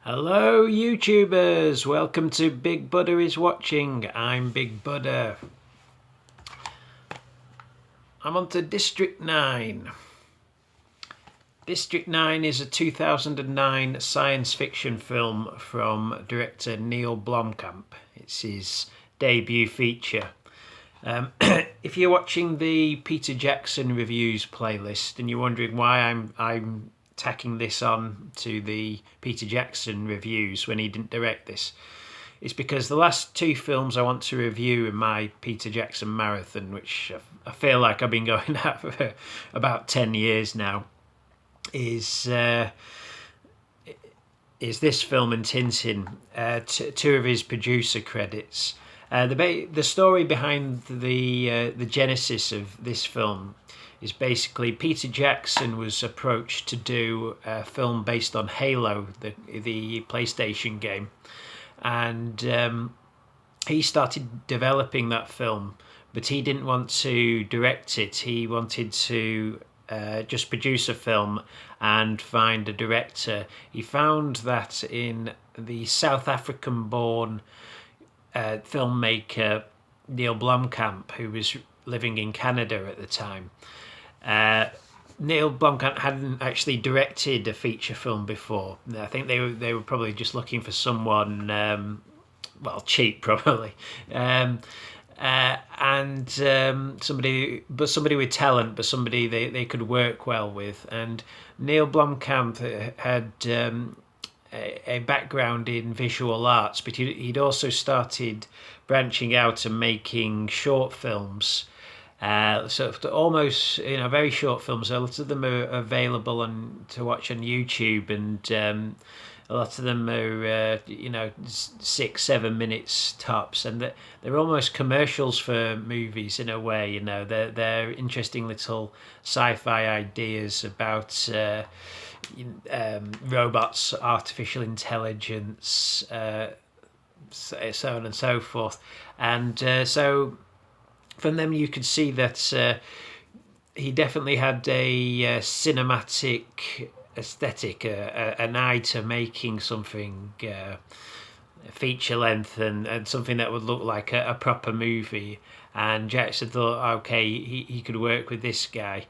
Hello YouTubers, welcome to Big Buddha is Watching. I'm Big Buddha. I'm on to District 9. District 9 is a 2009 science fiction film from director Neil Blomkamp. It's his debut feature. If you're watching the Peter Jackson reviews playlist and you're wondering why I'm tacking this on to the Peter Jackson reviews when he didn't direct this, it's because the last two films I want to review in my Peter Jackson marathon, which I feel like I've been going at for about 10 years now, is this film and Tintin, two of his producer credits. The story behind the genesis of this film is basically Peter Jackson was approached to do a film based on Halo, the PlayStation game, and he started developing that film, but he didn't want to direct it. He wanted to just produce a film and find a director. He found that in the South African-born filmmaker Neil Blomkamp, who was living in Canada at the time. Neil Blomkamp hadn't actually directed a feature film before. I think they were probably just looking for someone, cheap probably, and somebody with talent, but somebody they could work well with. And Neil Blomkamp had a background in visual arts, but he'd also started branching out and making short films. Almost, very short films. A lot of them are available to watch on YouTube, and a lot of them are 6-7 minutes tops, and they're almost commercials for movies in a way. They're interesting little sci-fi ideas about robots, artificial intelligence, so on and so forth, and so from them you could see that he definitely had a cinematic aesthetic, an eye to making something feature length and something that would look like a proper movie. And Jackson thought, okay, he could work with this guy.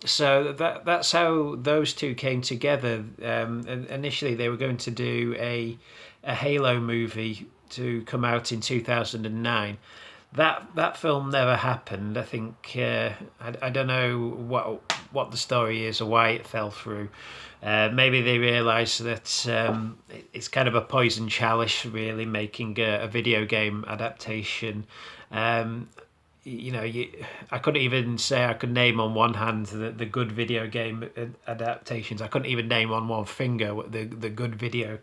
So that's how those two came together. Initially, they were going to do a Halo movie to come out in 2009. That film never happened. I think I don't know what the story is or why it fell through. Maybe they realised that it's kind of a poison chalice, really, making a video game adaptation. I couldn't even say I could name on one hand the good video game adaptations. I couldn't even name on one finger the good video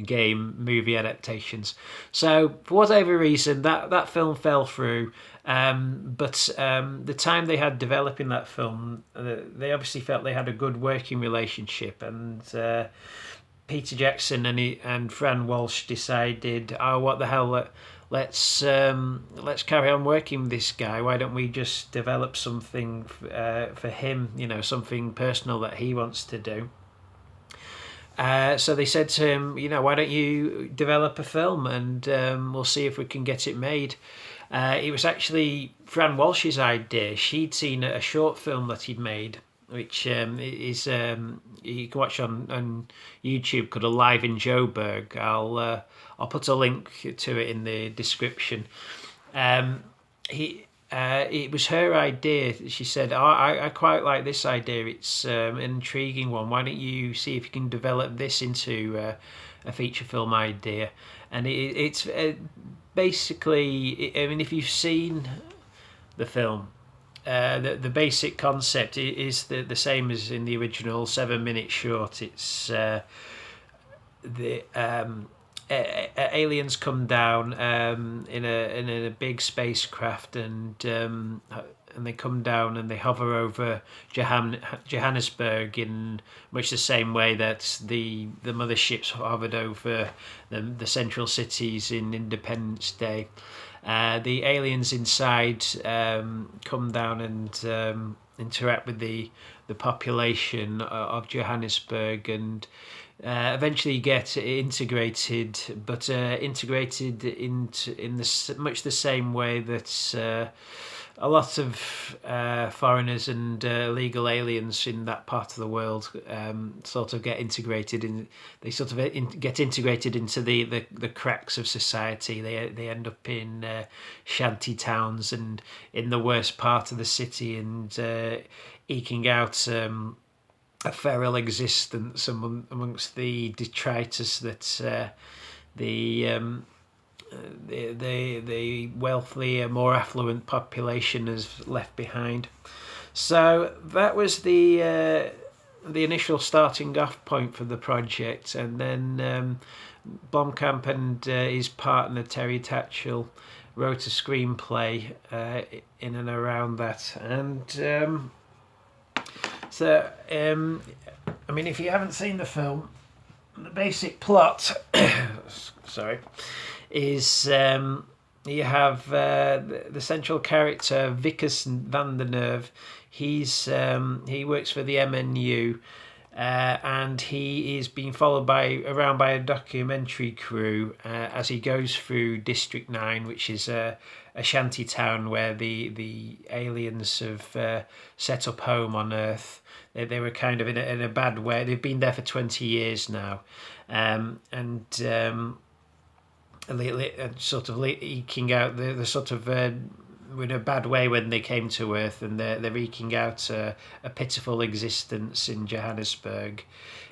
game movie adaptations. So for whatever reason, that film fell through. But the time they had developing that film, they obviously felt they had a good working relationship, and Peter Jackson and Fran Walsh decided, oh, what the hell, let's carry on working with this guy. Why don't we just develop something for him, something personal that he wants to do. So they said to him, why don't you develop a film, and we'll see if we can get it made. It was actually Fran Walsh's idea. She'd seen a short film that he'd made, which is you can watch on YouTube, called Alive in Joburg. I'll put a link to it in the description. It was her idea. She said, I quite like this idea. It's an intriguing one. Why don't you see if you can develop this into a feature film idea? And it's basically, if you've seen the film, the basic concept is the same as in the original 7-minute short. It's aliens come down in a big spacecraft, and they come down and they hover over Johannesburg in much the same way that the motherships hovered over the central cities in Independence Day. The aliens inside come down and interact with the population of Johannesburg, and eventually get integrated, but integrated in much the same way that a lot of foreigners and illegal aliens in that part of the world sort of get integrated in. They sort of get integrated into the cracks of society. They end up in shanty towns and in the worst part of the city, and eking out a feral existence amongst the detritus that the wealthy, more affluent population has left behind. So that was the initial starting off point for the project, and then Blomkamp and his partner Terry Tatchell wrote a screenplay in and around that, and I mean, if you haven't seen the film, the basic plot, sorry, is you have the central character Vickers van der Nerve. He works for the MNU, and he is being followed around by a documentary crew as he goes through District 9, which is a shanty town where the aliens have set up home on Earth. They were kind of in a bad way. They've been there for 20 years now, and sort of eking out the sort of in a bad way when they came to Earth, and they're eking out a pitiful existence in Johannesburg,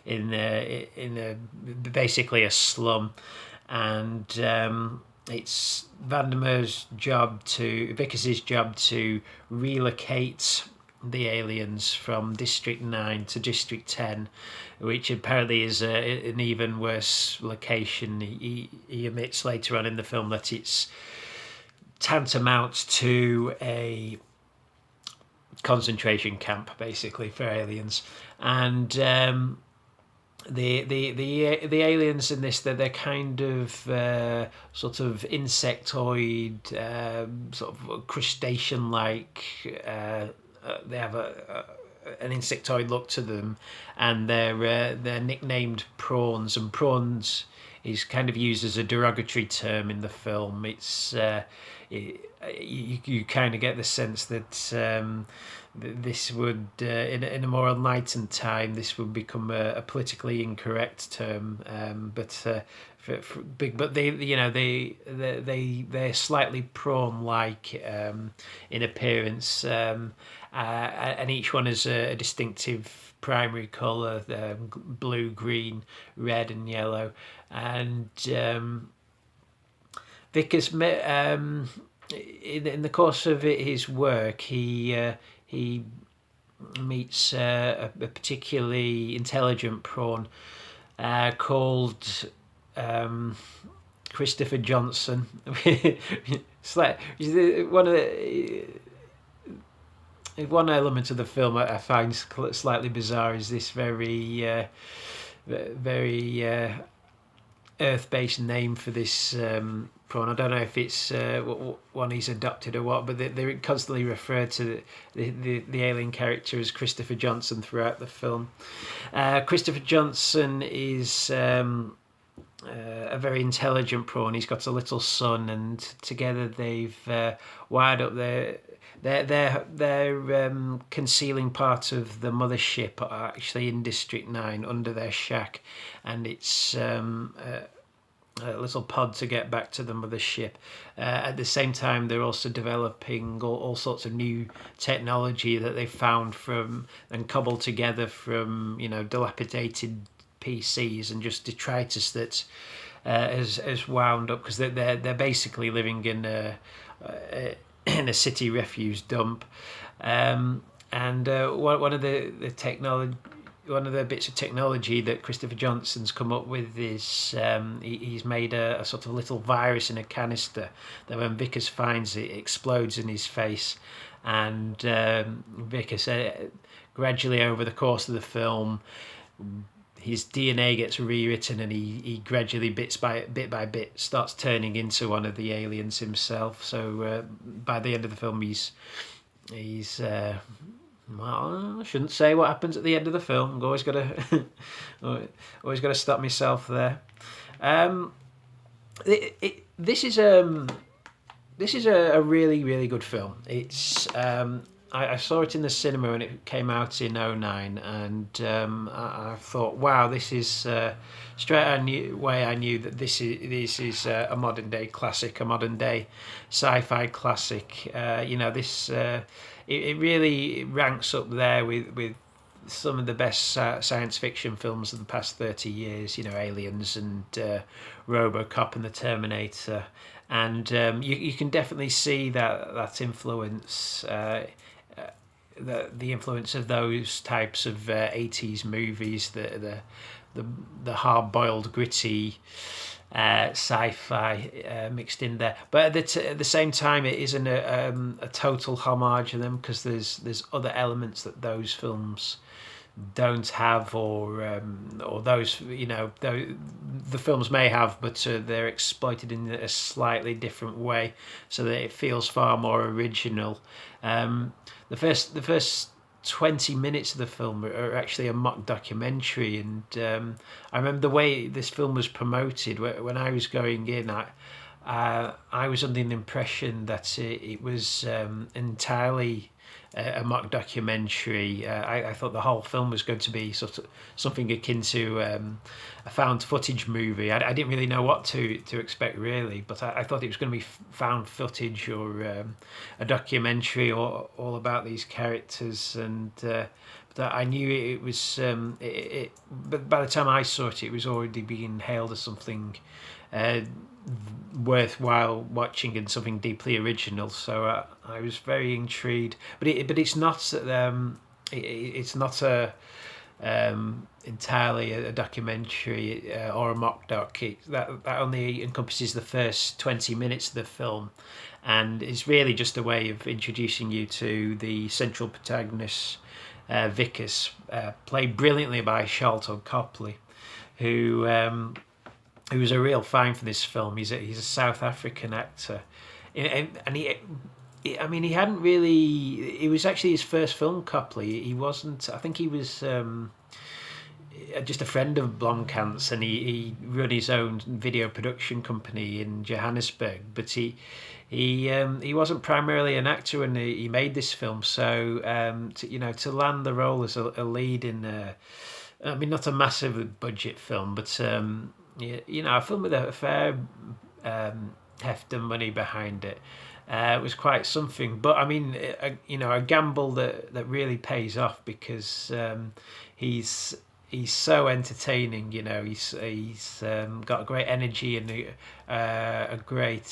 in basically a slum, and it's Vandermeer's Vickers's job to relocate the aliens from District 9 to District 10, which apparently is an even worse location. He admits later on in the film that it's tantamount to a concentration camp, basically, for aliens. And the aliens in this, they're kind of sort of insectoid, sort of crustacean-like. They have an insectoid look to them, and they're nicknamed prawns. And prawns is kind of used as a derogatory term in the film. It's you kind of get the sense that this would, in a more enlightened time, this would become a politically incorrect term. But they're slightly prawn-like in appearance, and each one has a distinctive primary colour: blue, green, red, and yellow. And Vickers, in the course of his work, he meets a particularly intelligent prawn called Christopher Johnson. It's like one element of the film I find slightly bizarre is this very Earth-based name for this prawn. I don't know if it's one he's adopted or what, but they constantly refer to the alien character as Christopher Johnson throughout the film. Christopher Johnson is a very intelligent prawn. He's got a little son, and together they've wired up they're concealing part of the mothership actually in District 9 under their shack, and it's a little pod to get back to the mothership. At the same time, they're also developing all sorts of new technology that they found from and cobbled together from dilapidated PCs and just detritus that has wound up, because they're basically living in a city refuse dump, and one of the technology. One of the bits of technology that Christopher Johnson's come up with is he's made a sort of little virus in a canister that when Vickers finds it, explodes in his face. And Vickers, gradually over the course of the film, his DNA gets rewritten, and he gradually, bit by bit, starts turning into one of the aliens himself. So by the end of the film, he's Well, I shouldn't say what happens at the end of the film. I've always got to, always got to stop myself there. Um, this is a really really good film. It's I saw it in the cinema when it came out in '09, and I thought, wow, this is away I knew that this is a modern day classic, a modern day sci-fi classic. This it really ranks up there with some of the best science fiction films of the past 30 years, Aliens and Robocop and the Terminator. And you can definitely see that influence, the influence of those types of 80s movies, the hard-boiled, gritty sci-fi mixed in there. But at the same time, it isn't a total homage to them, because there's other elements that those films don't have, or those the films may have, but they're exploited in a slightly different way, so that it feels far more original. The first 20 minutes of the film are actually a mock documentary, and I remember the way this film was promoted when I was going in. I was under the impression that it was entirely a mock documentary. I thought the whole film was going to be sort of something akin to a found footage movie. I didn't really know what to expect, really, but I thought it was going to be found footage, or a documentary all about these characters. And but I knew it was. But by the time I saw it, it was already being hailed as something worthwhile watching and something deeply original. So I was very intrigued. But it's not it's not entirely a documentary or a mock doc. That only encompasses the first 20 minutes of the film, and it's really just a way of introducing you to the central protagonist, Vickers, played brilliantly by Sharlto Copley, who was a real find for this film. He's a South African actor, and he hadn't really. It was actually his first film, Copley. He wasn't. I think he was just a friend of Blomkamp's, and he run his own video production company in Johannesburg. But he wasn't primarily an actor when he made this film. So to land the role as a lead in, not a massive budget film, but a film with a fair heft of money behind it. It was quite something. But a gamble that really pays off, because he's so entertaining. He's got a great energy and a great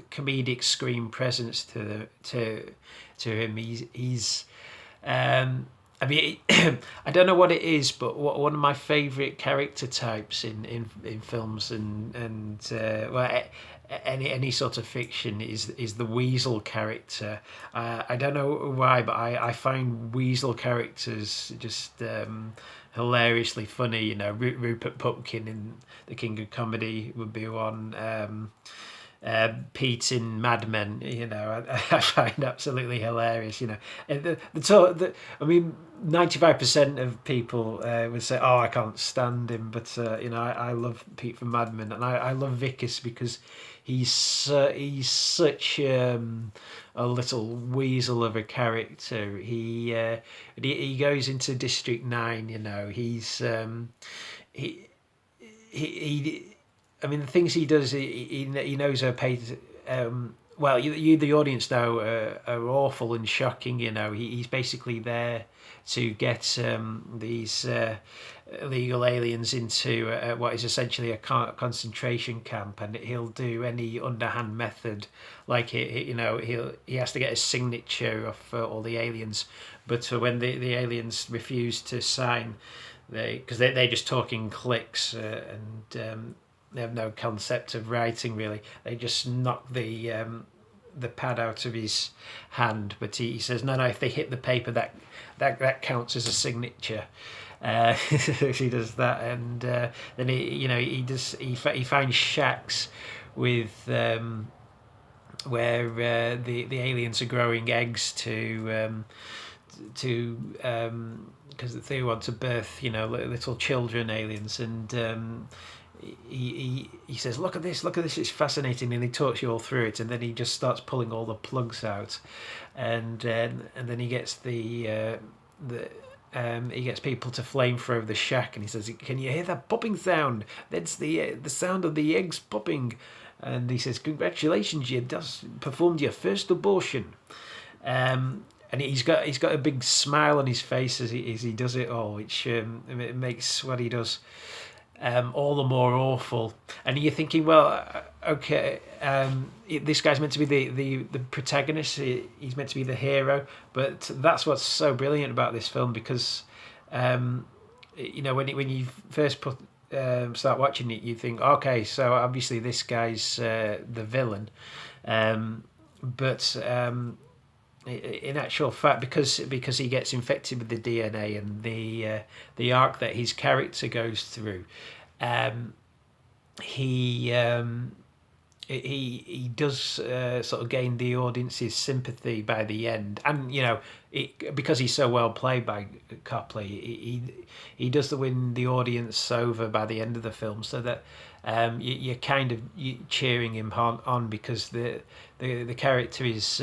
comedic screen presence to him. He's I don't know what it is, but one of my favourite character types in films and any sort of fiction is the weasel character. I don't know why, but I find weasel characters just hilariously funny. Rupert Pupkin in The King of Comedy would be one. Pete in Mad Men, I find absolutely hilarious. And 95% of people would say, "Oh, I can't stand him," but I love Pete from Mad Men, and I love Vickers because he's such a little weasel of a character. He goes into District 9. The things he does, he knows how paid. Well, you the audience know are awful and shocking. He's basically there to get these illegal aliens into what is essentially a concentration camp, and he'll do any underhand method, like he has to get a signature of all the aliens. But when the aliens refuse to sign, because they just talk in cliques and they have no concept of writing, really. They just knock the pad out of his hand. But he says, no, if they hit the paper, that counts as a signature. He does that, and then he finds shacks with where the aliens are growing eggs to because they want to birth, little children, aliens, and he says, look at this, it's fascinating, and he talks you all through it, and then he just starts pulling all the plugs out, and then he gets he gets people to flamethrow the shack, and he says, "Can you hear that popping sound? That's the sound of the eggs popping." And he says, "Congratulations, you just performed your first abortion." And he's got a big smile on his face as he does it all, which it makes what he does all the more awful. And you're thinking, well, okay, this guy's meant to be the protagonist. He's meant to be the hero. But that's what's so brilliant about this film, because, when you first start watching it, you think, okay, so obviously this guy's the villain. But in actual fact, because he gets infected with the DNA and the arc that his character goes through, he does sort of gain the audience's sympathy by the end, and because he's so well played by Copley, he does win the audience over by the end of the film, so that you're kind of cheering him on, because the character is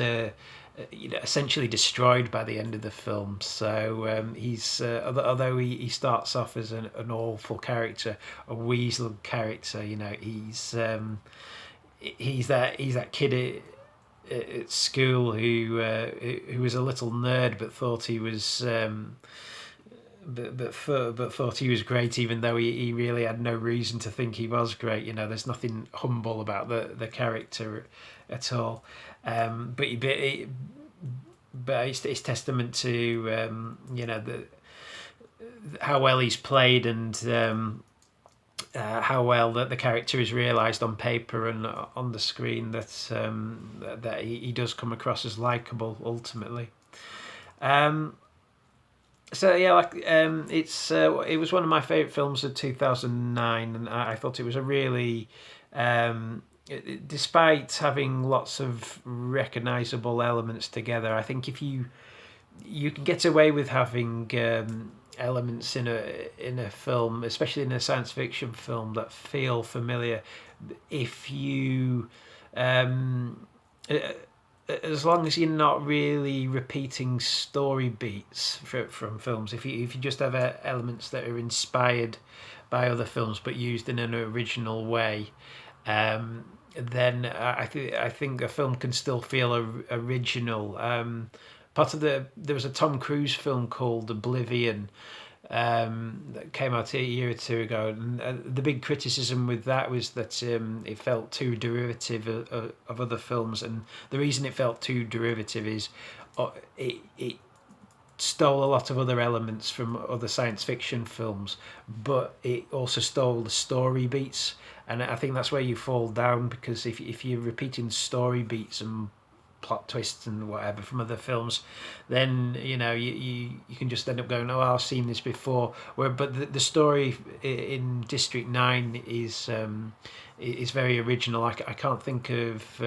essentially destroyed by the end of the film. So he's although he starts off as an awful character, a weasel character, he's that kid at school who was a little nerd but thought he was but thought he was great, even though he really had no reason to think he was great. There's nothing humble about the character at all. But it's testament to how well he's played, and how well that the character is realised on paper and on the screen, that he does come across as likeable ultimately. So yeah, it was one of my favourite films of 2009, and I thought it was a really, despite having lots of recognisable elements together, I think if you can get away with having elements in a film, especially in a science fiction film, that feel familiar, if you as long as you're not really repeating story beats from films. If you just have elements that are inspired by other films but used in an original way, then I think a film can still feel original. There was a Tom Cruise film called Oblivion, that came out a year or two ago, and the big criticism with that was that it felt too derivative of other films, and the reason it felt too derivative is it stole a lot of other elements from other science fiction films, but it also stole the story beats, and I think that's where you fall down, because if you're repeating story beats and plot twists and whatever from other films, then you can just end up going, oh, I've seen this before. But the story in District 9 is very original. I can't think of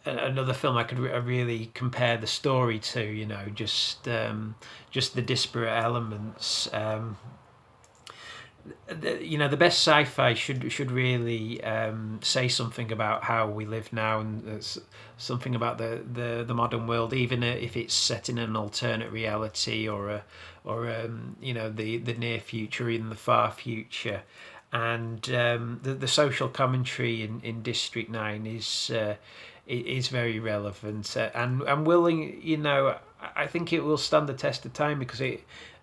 another film I could really compare the story to. Just the disparate elements. The best sci-fi should really say something about how we live now, and something about the modern world, even if it's set in an alternate reality, or the near future, or even the far future. And the social commentary in District 9 is very relevant, and willing. I think it will stand the test of time, because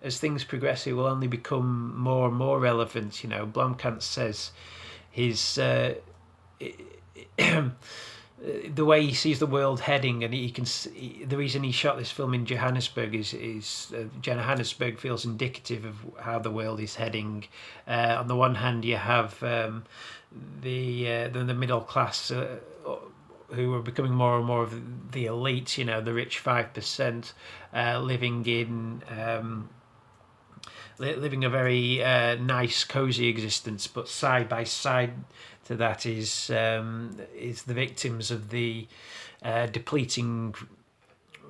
as things progress, it will only become more and more relevant. Blomkamp says his the way he sees the world heading, and he can see, the reason he shot this film in Johannesburg is Johannesburg feels indicative of how the world is heading. On the one hand, you have the middle class, who are becoming more and more of the elite, the rich 5%, living in living a very nice, cozy existence, but side by side to that is the victims of the depleting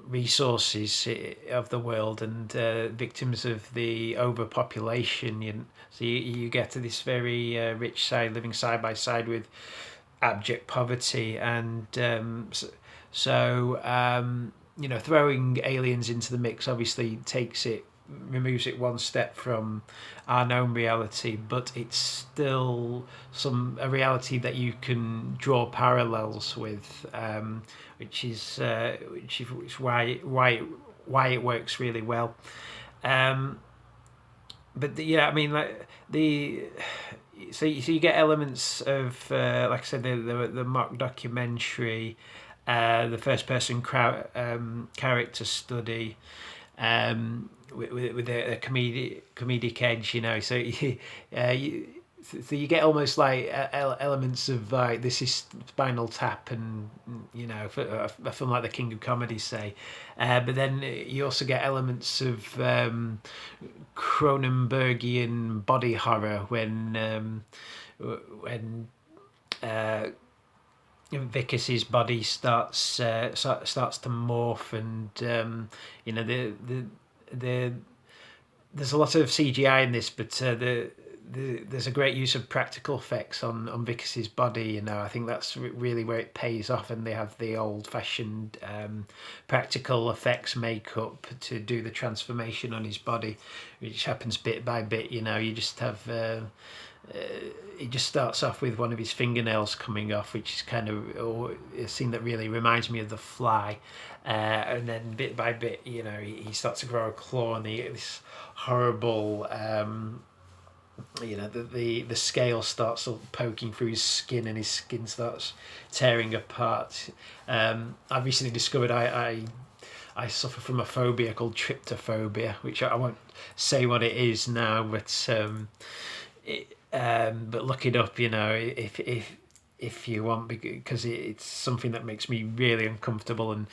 resources of the world, and victims of the overpopulation. So you get to this very rich side living side by side with abject poverty, and throwing aliens into the mix obviously removes it one step from our known reality, but it's still a reality that you can draw parallels with, which is why it works really well. But yeah, I mean, like so you get elements of like I said, the mock documentary, the first person character study, with a comedic edge, so you get almost like elements of like this is Spinal Tap, and for a film like The King of Comedy, say, but then you also get elements of Cronenbergian body horror when Vicus's body starts to morph, and there's a lot of CGI in this, but there's a great use of practical effects on Vicus's body. I think that's really where it pays off, and they have the old-fashioned practical effects makeup to do the transformation on his body, which happens bit by bit. You just have. It just starts off with one of his fingernails coming off, which is kind of a scene that really reminds me of The Fly, and then bit by bit, he starts to grow a claw, and this horrible, the scale starts poking through his skin, and his skin starts tearing apart. I've recently discovered I suffer from a phobia called tryptophobia, which I won't say what it is now, but look it up, if you want, because it's something that makes me really uncomfortable, and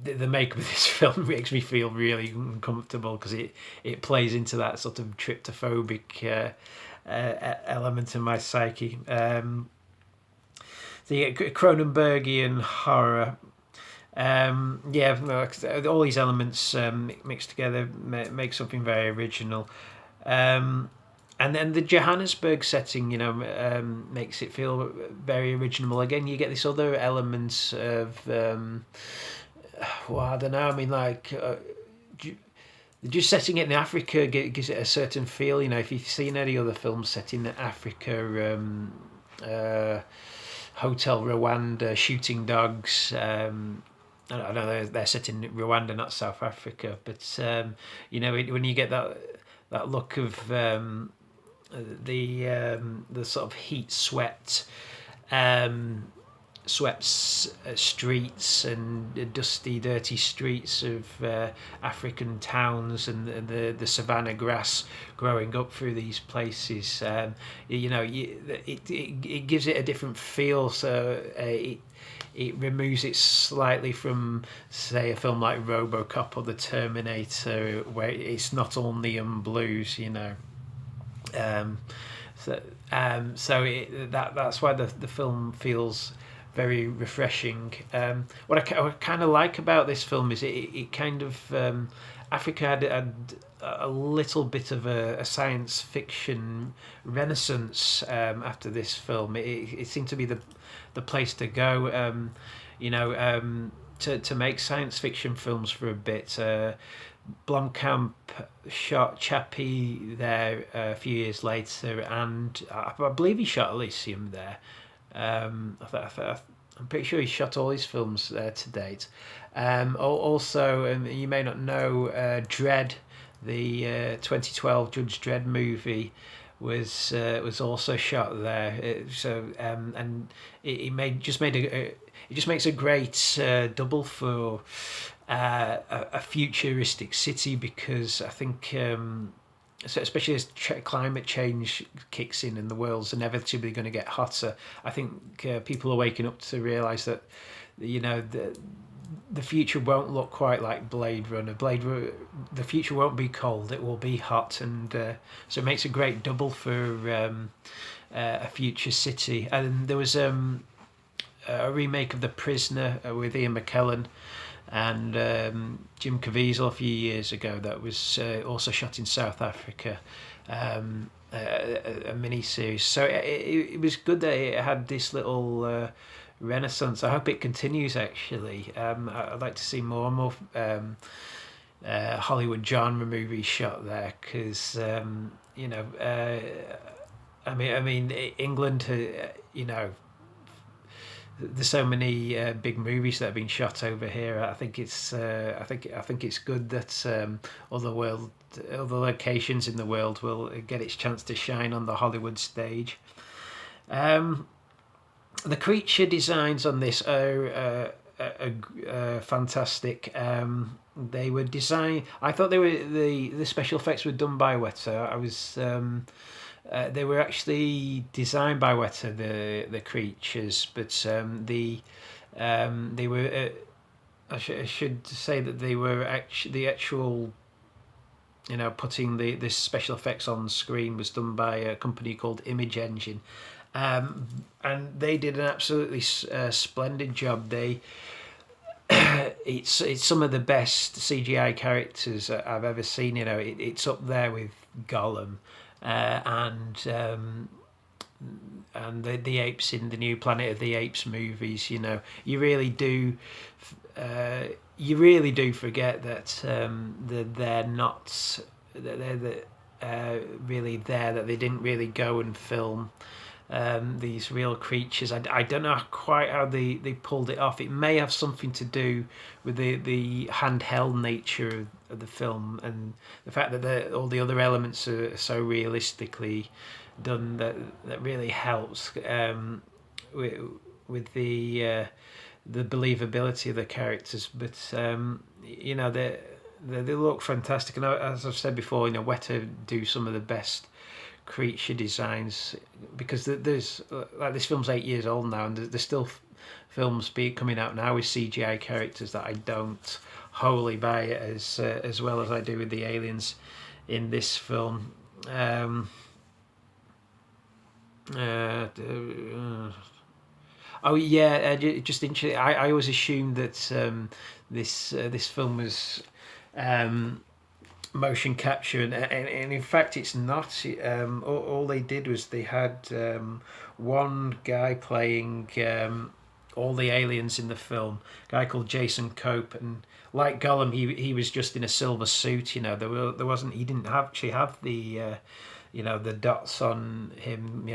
the makeup of this film makes me feel really uncomfortable because it plays into that sort of tryptophobic element in my psyche. The Cronenbergian horror. All these elements mixed together make something very original. And then the Johannesburg setting, makes it feel very original. Again, you get this other element of, I don't know. I mean, like, just setting it in Africa gives it a certain feel. If you've seen any other films set in Africa, Hotel Rwanda, Shooting Dogs. I know they're set in Rwanda, not South Africa, but when you get that look of the sort of heat swept streets and dusty, dirty streets of African towns, and the savanna grass growing up through these places, it gives it a different feel. So it removes it slightly from, say, a film like RoboCop or The Terminator, where it's not all neon blues, that's why the film feels very refreshing. What I kind of like about this film is it kind of Africa had a little bit of a science fiction renaissance after this film. It seemed to be the place to go, to make science fiction films for a bit. Blomkamp shot Chappie there a few years later, and I believe he shot Elysium there. I'm pretty sure he shot all his films there to date. Also, you may not know, Dredd, the 2012 Judge Dredd movie, was also shot there. It just makes a great double for a futuristic city, because I think, especially as climate change kicks in and the world's inevitably going to get hotter, I think people are waking up to realise that the future won't look quite like Blade Runner. The future won't be cold; it will be hot, and so it makes a great double for a future city. And there was a remake of The Prisoner with Ian McKellen and Jim Caviezel a few years ago that was also shot in South Africa. A mini series, so it was good that it had this little renaissance. I hope it continues. Actually, I'd like to see more and more Hollywood genre movies shot there because I mean, England, there's so many big movies that have been shot over here. I think it's good that other locations in the world will get its chance to shine on the Hollywood stage. The creature designs on this are fantastic. They were designed. I thought the special effects were done by Weta. They were actually designed by Weta, the creatures, but they were. I should say that they were the actual. Putting the special effects on screen was done by a company called Image Engine, and they did an absolutely splendid job. It's some of the best CGI characters I've ever seen. It's up there with Gollum, and the apes in the new Planet of the Apes movies. You really do. You really do forget that they're not. They're really there. That they didn't really go and film these real creatures. I don't know quite how they pulled it off. It may have something to do with the handheld nature of the film and the fact that all the other elements are so realistically done that really helps with the believability of the characters. But they look fantastic, and as I've said before, Weta do some of the best creature designs because there's like this film's 8 years old now, and there's still films coming out now with CGI characters that I don't wholly buy it as well as I do with the aliens in this film. Oh yeah, just interesting. I always assumed that this film was motion capture, and in fact it's not. All they did was they had one guy playing all the aliens in the film, a guy called Jason Cope, and like Gollum, he was just in a silver suit. There wasn't. He didn't actually have the the dots on him.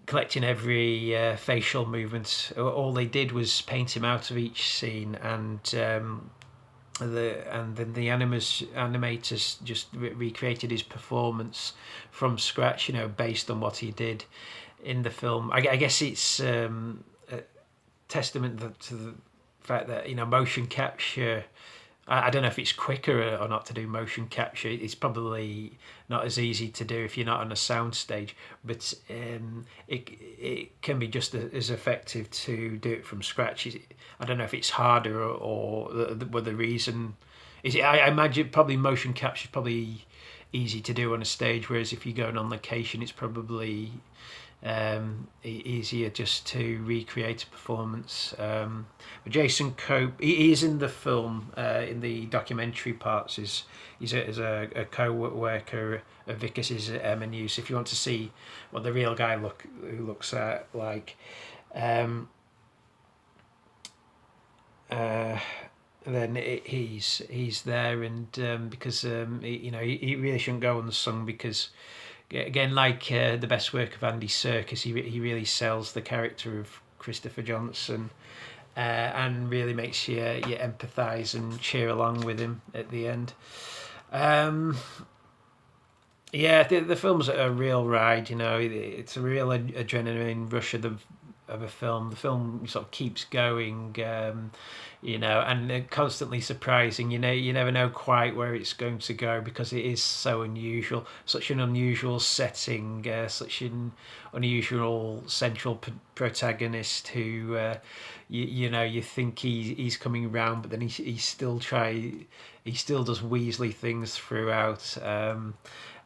Collecting every facial movement. All they did was paint him out of each scene, and then the animators just recreated his performance from scratch. Based on what he did in the film. I guess it's a testament to the fact that motion capture. I don't know if it's quicker or not to do motion capture. It's probably not as easy to do if you're not on a sound stage, but it can be just as effective to do it from scratch. I don't know if it's harder or the reason is. I imagine probably motion capture is probably easy to do on a stage, whereas if you're going on location, it's probably easier just to recreate a performance. But Jason Cope, he is in the film in the documentary parts. He's a co-worker of Vicus's News. If you want to see what the real guy looks like. Then he's there, and because he really shouldn't go unsung, because again, like the best work of Andy Serkis, he really sells the character of Christopher Johnson, and really makes you empathise and cheer along with him at the end. The film's a real ride. It's a real adrenaline rush of of a film. The film sort of keeps going, and constantly surprising. You never know quite where it's going to go because it is so unusual, such an unusual setting, such an unusual central protagonist who, you think he's coming round, but then he still does Weasley things throughout.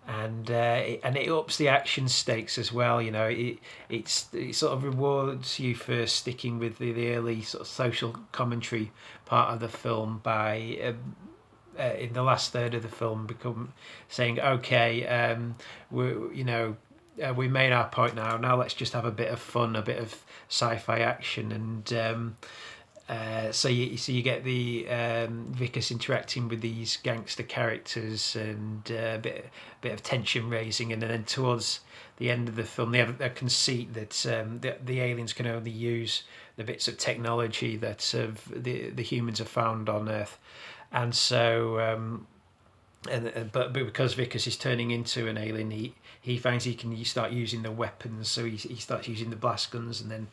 And it ups the action stakes as well. It sort of rewards you for sticking with the early sort of social commentary part of the film by in the last third of the film become saying, okay, we made our point now. Now let's just have a bit of fun, a bit of sci-fi action, and so you get the Vickers interacting with these gangster characters and a bit of tension raising, and then towards the end of the film they have a conceit that the aliens can only use the bits of technology that the humans have found on Earth, and so. But because Vickers is turning into an alien, he finds he can start using the weapons, so he starts using the blast guns, and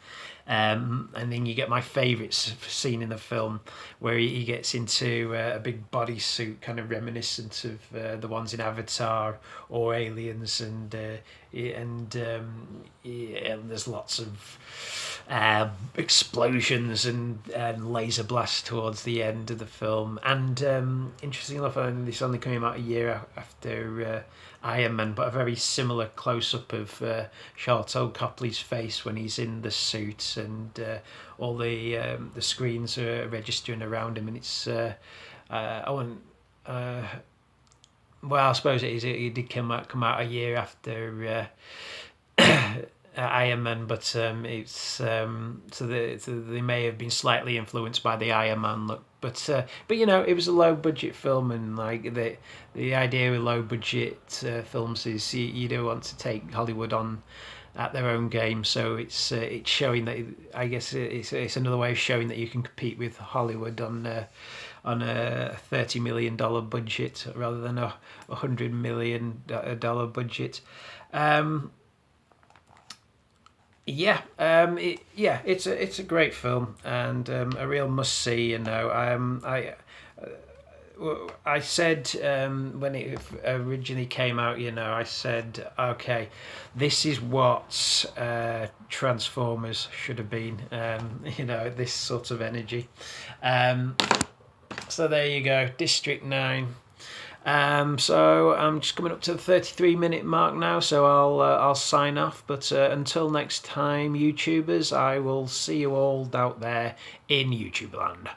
then you get my favourite scene in the film where he gets into a big bodysuit, kind of reminiscent of the ones in Avatar or Aliens, and there's lots of explosions and laser blasts towards the end of the film. And interesting enough, this only came out a year after Iron Man, but a very similar close-up of Charlton Copley's face when he's in the suit, and all the screens are registering around him, and it's I suppose it did come out a year after Iron Man, but it's so they may have been slightly influenced by the Iron Man look, but it was a low budget film, and like the idea with low budget films is you don't want to take Hollywood on at their own game, so it's showing that, I guess it's another way of showing that you can compete with Hollywood on a $30 million budget rather than a $100 million budget. It's a great film and a real must see. I said when it originally came out, I said, okay, this is what Transformers should have been. This sort of energy. So there you go, District 9. So I'm just coming up to the 33-minute mark now, so I'll sign off. But until next time, YouTubers, I will see you all out there in YouTube land.